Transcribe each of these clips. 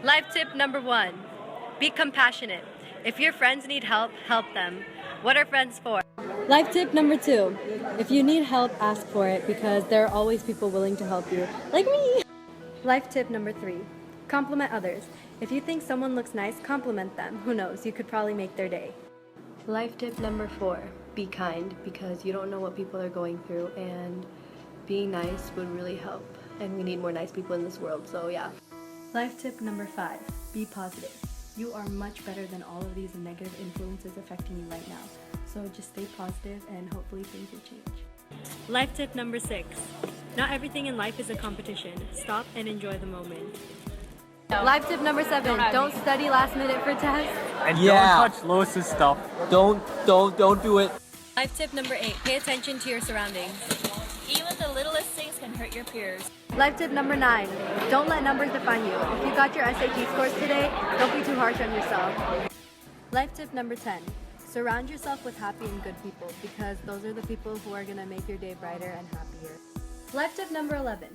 Life tip number 1, be compassionate. If your friends need help, help them. What are friends for? Life tip number 2, if you need help, ask for it because there are always people willing to help you, like me. Life tip number 3, compliment others. If you think someone looks nice, compliment them. Who knows, you could probably make their day. Life tip number 4, be kind because you don't know what people are going through and being nice would really help. And we need more nice people in this world, so yeah. Life tip number 5, be positive. You are much better than all of these negative influences affecting you right now. So just stay positive and hopefully things will change. Life tip number 6, not everything in life is a competition. Stop and enjoy the moment. Life tip number 7, don't study last minute for tests. And don't touch Lois's stuff. Don't do it. Life tip number 8, pay attention to your surroundings. Even the littlest things can hurt your peers. Life tip number 9, don't let numbers define you. If you got your SAT scores today, don't be too harsh on yourself. Life tip number 10, surround yourself with happy and good people because those are the people who are going to make your day brighter and happier. Life tip number 11,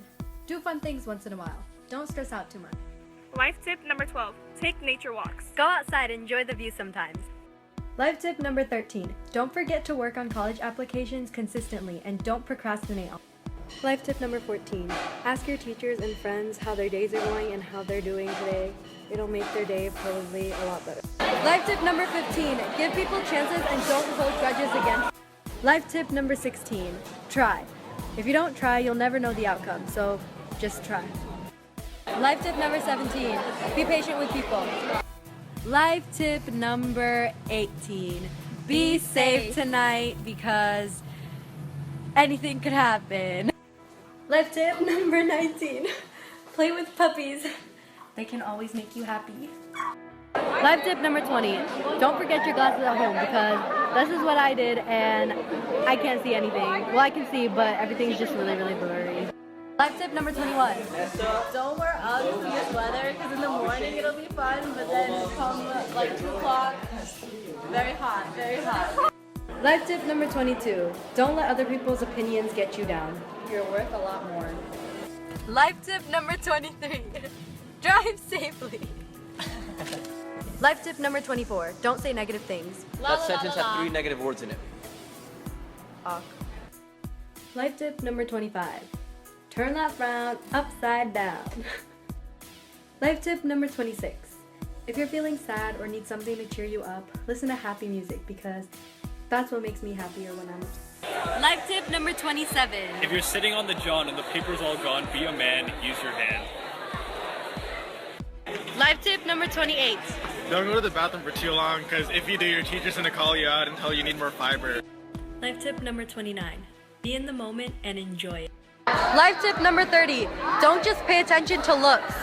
do fun things once in a while. Don't stress out too much. Life tip number 12, take nature walks. Go outside, enjoy the view sometimes. Life tip number 13, don't forget to work on college applications consistently and don't procrastinate. Life tip number 14, ask your teachers and friends how their days are going and how they're doing today. It'll make their day probably a lot better. Life tip number 15, give people chances and don't hold grudges against. Life tip number 16, try. If you don't try, you'll never know the outcome, so just try. Life tip number 17, be patient with people. Life tip number 18, be safe tonight because anything could happen. Life tip number 19, play with puppies. They can always make you happy. Life tip number 20, don't forget your glasses at home because this is what I did and I can't see anything. Well, I can see, but everything's just really, really blurry. Life tip number 21. Don't wear Uggs in this weather because in the morning it'll be fun, but then come like 2 o'clock, very hot, very hot. Life tip number 22. Don't let other people's opinions get you down. You're worth a lot more. Life tip number 23. Drive safely. Life tip number 24. Don't say negative things. That sentence had 3 negative words in it. Life tip number 25. Turn that frown upside down. Life tip number 26. If you're feeling sad or need something to cheer you up, listen to happy music because that's what makes me happier when I'm upset. Life tip number 27. If you're sitting on the john and the paper's all gone, be a man, use your hand. Life tip number 28. Don't go to the bathroom for too long because if you do, your teacher's gonna call you out and tell you need more fiber. Life tip number 29. Be in the moment and enjoy it. Life tip number 30. Don't just pay attention to looks.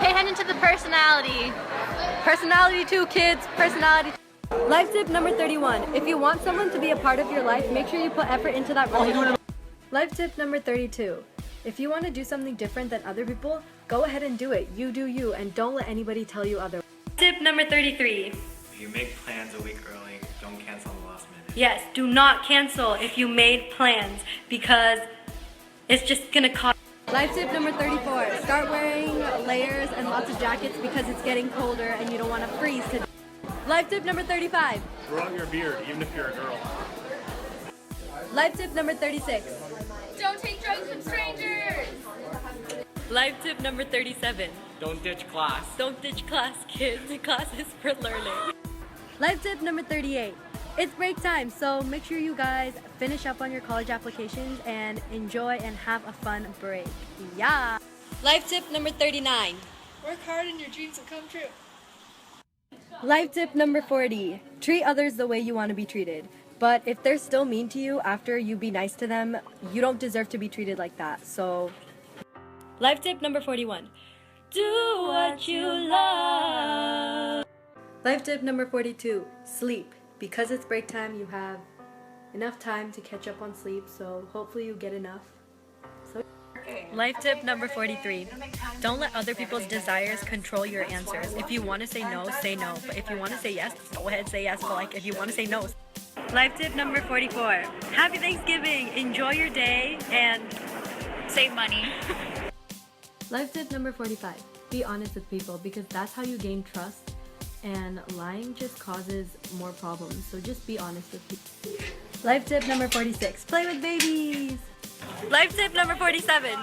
Pay attention to the personality. Personality too, kids. Personality. Life tip number 31. If you want someone to be a part of your life, make sure you put effort into that relationship. Life tip number 32. If you want to do something different than other people, go ahead and do it. You do you, and don't let anybody tell you otherwise. Tip number 33. If you make plans a week early, don't cancel on the last minute. Yes, do not cancel if you made plans because it's just gonna cost. Life tip number 34. Start wearing layers and lots of jackets because it's getting colder and you don't want to freeze to death. Life tip number 35. Grow out your beard, even if you're a girl. Life tip number 36. Don't take drugs from strangers. Life tip number 37. Don't ditch class. Don't ditch class, kids. Class is for learning. Life tip number 38. It's break time, so make sure you guys finish up on your college applications and enjoy and have a fun break. Yeah! Life tip number 39. Work hard and your dreams will come true. Life tip number 40. Treat others the way you want to be treated. But if they're still mean to you after you be nice to them, you don't deserve to be treated like that, so... Life tip number 41. Do what you love. Life tip number 42. Sleep. Because it's break time, you have enough time to catch up on sleep, so hopefully you get enough. Life tip number 43. Don't let other people's desires control your answers. If you want to say no, say no. But if you want to say yes, go ahead, say yes. But like, if you want to say no. Life tip number 44. Happy Thanksgiving. Enjoy your day and Save money. Life tip number 45. be honest with people because that's how you gain trust, and lying just causes more problems. So just be honest with people. Life tip number 46, play with babies. Life tip number 47.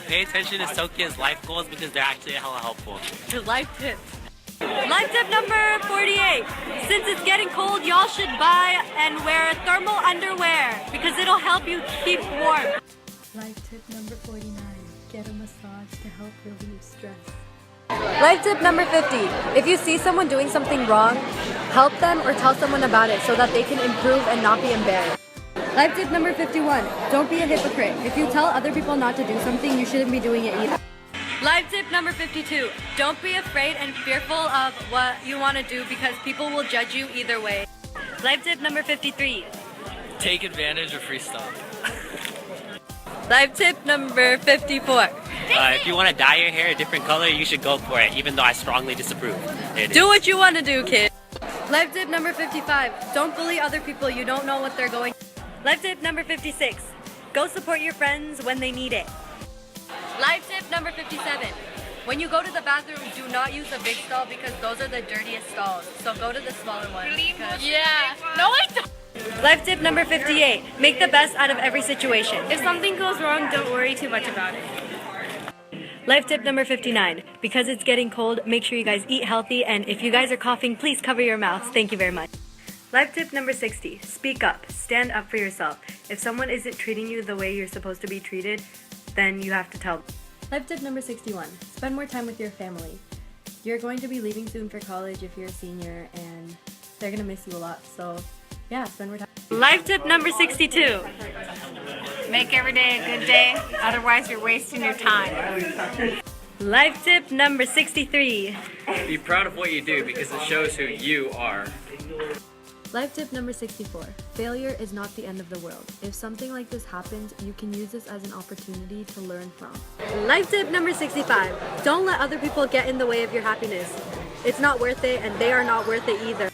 Pay attention to Soukhya'S life goals because they're actually hella helpful. Life tip. Life tip number 48. Since it's getting cold, y'all should buy and wear thermal underwear because it'll help you keep warm. Life tip number 49, get a massage to help relieve stress. Life tip number 50. If you see someone doing something wrong, help them or tell someone about it so that they can improve and not be embarrassed. Life tip number 51, don't be a hypocrite. If you tell other people not to do something, you shouldn't be doing it either. Life tip number 52. Don't be afraid and fearful of what you want to do because people will judge you either way. Life tip number 53. Take advantage of free stuff. Life tip number 54. If you want to dye your hair a different color, you should go for it, even though I strongly disapprove. Do what you want to do, kid. Life tip number 55. Don't bully other people. You don't know what they're going through. Life tip number 56. Go support your friends when they need it. Life tip number 57. When you go to the bathroom, do not use the big stall because those are the dirtiest stalls. So go to the smaller one. Yeah. No, I don't. Life tip number 58. Make the best out of every situation. If something goes wrong, don't worry too much about it. Life tip number 59. Because it's getting cold, make sure you guys eat healthy, and if you guys are coughing, please cover your mouths. Thank you very much. Life tip number 60. Speak up. Stand up for yourself. If someone isn't treating you the way you're supposed to be treated, then you have to tell them. Life tip number 61, spend more time with your family. You're going to be leaving soon for college if you're a senior, and they're going to miss you a lot. So yeah, spend more time. Life tip number 62. Make every day a good day, otherwise you're wasting your time. Life tip number 63. Be proud of what you do because it shows who you are. Life tip number 64, failure is not the end of the world. If something like this happens, you can use this as an opportunity to learn from. Life tip number 65. Don't let other people get in the way of your happiness. It's not worth it, and they are not worth it either.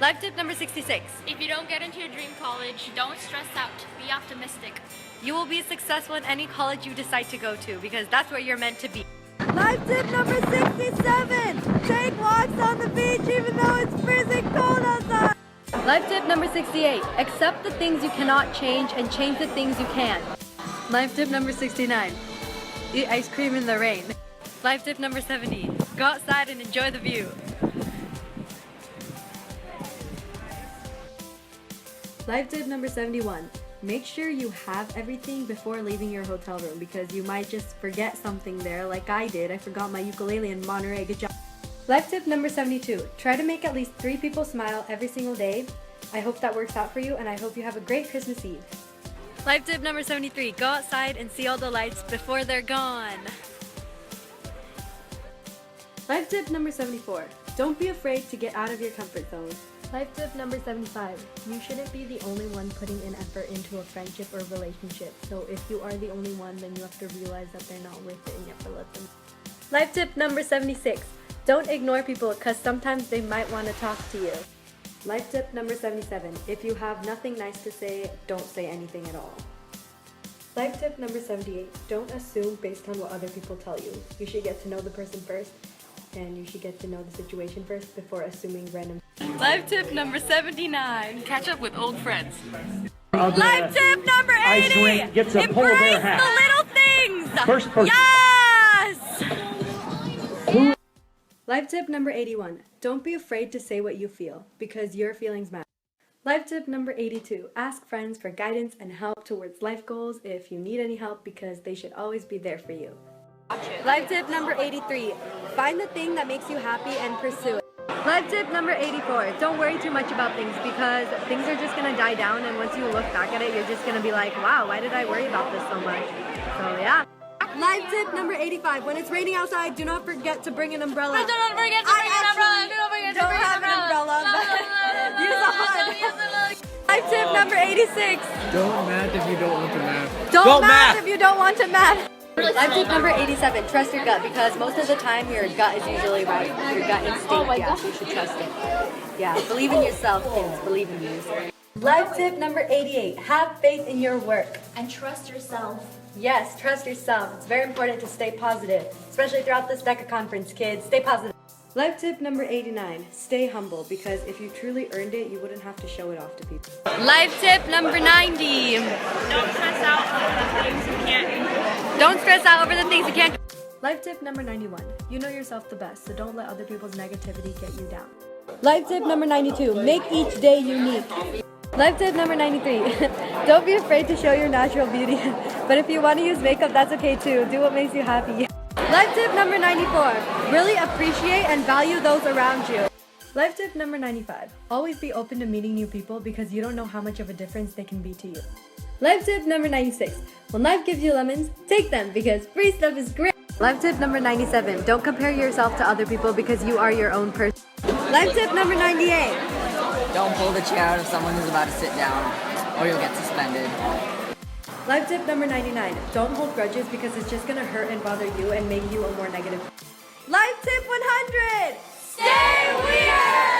Life tip number 66. If you don't get into your dream college, don't stress out. Be optimistic. You will be successful in any college you decide to go to because that's where you're meant to be. Life tip number 67, take walks on the beach even though it's freezing cold outside. Life tip number 68. Accept the things you cannot change and change the things you can. Life tip number 69. Eat ice cream in the rain. Life tip number 70. Go outside and enjoy the view. Life tip number 71. Make sure you have everything before leaving your hotel room because you might just forget something there like I did. I forgot my ukulele in Monterey. Good job. Life tip number 72. Try to make at least 3 people smile every single day. I hope that works out for you, and I hope you have a great Christmas Eve. Life tip number 73. Go outside and see all the lights before they're gone. Life tip number 74. Don't be afraid to get out of your comfort zone. Life tip number 75. You shouldn't be the only one putting in effort into a friendship or relationship. So if you are the only one, then you have to realize that they're not worth it and you have to let them. Life tip number 76. Don't ignore people because sometimes they might want to talk to you. Life tip number 77. If you have nothing nice to say, don't say anything at all. Life tip number 78. Don't assume based on what other people tell you. You should get to know the person first, and you should get to know the situation first before assuming random. Life tip number 79. Catch up with old friends. Life tip number 80. Gets a polar bear Embrace hat. the little things. First person. Yes! Life tip number 81. Don't be afraid to say what you feel, because your feelings matter. Life tip number 82. Ask friends for guidance and help towards life goals if you need any help because they should always be there for you. Life tip number 83. Find the thing that makes you happy and pursue it. Life tip number 84. Don't worry too much about things because things are just going to die down, and once you look back at it, you're just going to be like, wow, why did I worry about this so much? So yeah. Life tip number 85. When it's raining outside, do not forget to bring an umbrella. Do not forget to bring an umbrella. Do not forget to don't bring have an an umbrella, but use a hood. Life tip number 86. Don't math if you don't want to math. Don't math if you don't want to math. Life tip number 87. Trust your gut because most of the time your gut is usually right. Your gut instinct, yeah, you should trust it. Yeah, believe in yourself, kids. Believe in you. Life tip number 88. Have faith in your work. And trust yourself. Yes, trust yourself. It's very important to stay positive, especially throughout this DECA conference, kids. Stay positive. Life tip number 89, stay humble, because if you truly earned it, you wouldn't have to show it off to people. Life tip number 90. Don't stress out over the things you can't. Don't stress out over the things you can't. Life tip number 91, you know yourself the best, so don't let other people's negativity get you down. Life tip number 92, make each day unique. Life tip number 93, don't be afraid to show your natural beauty, but if you want to use makeup, that's okay too. Do what makes you happy. Life tip number 94, really appreciate and value those around you. Life tip number 95, always be open to meeting new people because you don't know how much of a difference they can be to you. Life tip number 96, when life gives you lemons, take them because free stuff is great. Life tip number 97, don't compare yourself to other people because you are your own person. Life tip number 98, don't pull the chair out of someone who's about to sit down, or you'll get suspended. life tip number 99, don't hold grudges because it's just gonna hurt and bother you and make you a more negative. Life tip 100, stay weird!